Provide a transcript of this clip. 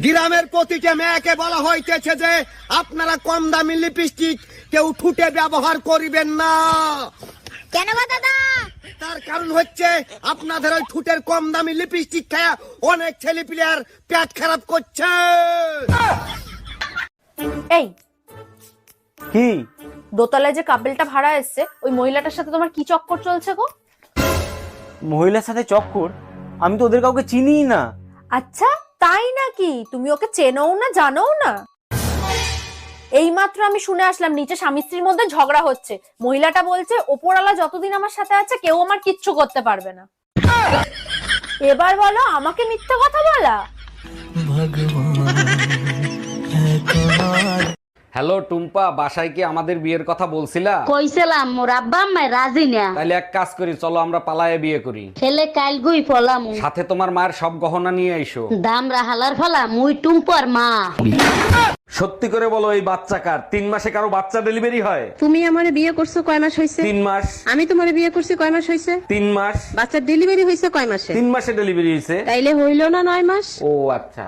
গ্রামের প্রতিটা মেয়েকে বলা হইতেছে যে আপনারা কম দামি লিপস্টিক কেউ ঠুটে ব্যবহার করিবেন না। কেন গো দাদা? তার কারণ হচ্ছে আপনাদের ওই ঠুটের কম দামি লিপস্টিক খায়া অনেক ছেলে পিলার পেট খারাপ করছে। এই কি দোতলায় যে কাপেলটা ভাড়া এসছে ওই মহিলাটার সাথে তোমার কি চক্কর চলছে গো? মহিলার সাথে চক্কর? আমি তো ওদের কাউকে চিনিই না। আচ্ছা তাই নাকি? তুমি ওকে চেনও না জানোও না? এইমাত্র আমি শুনে আসলাম নিচে স্বামী স্ত্রীর মধ্যে ঝগড়া হচ্ছে। মহিলাটা বলছে ওপরওয়ালা যতদিন আমার সাথে আছে কেউ আমার কিচ্ছু করতে পারবে না। এবার বলো আমাকে মিথ্যা কথা বলা? হ্যালো টুম্পা, বাসায় কি আমাদের বিয়ের কথা বলছিলা? কইছিলাম মোর আব্বা আম্মা রাজি না। তাইলে এক কাজ করি, চলো আমরা পালায়ে বিয়ে করি। ছেলে কাল গুই ফলাম সাথে তোমার মায়ের সব গহনা নিয়ে আইসো। দাম রাহালার ফলা মুই টুম্পর মা। সত্যি করে বলো, এই বাচ্চা কার? 3 মাসে কারো বাচ্চা ডেলিভারি হয়? তুমি আমারে বিয়ে করছো কয় মাস হইছে? 3 মাস। আমি তোমারে বিয়ে করছি কয় মাস হইছে? 3 মাস। বাচ্চার ডেলিভারি হইছে কয় মাসে? 3 মাসে ডেলিভারি হয়েছে। তাইলে হইল না 9 মাস? ও আচ্ছা।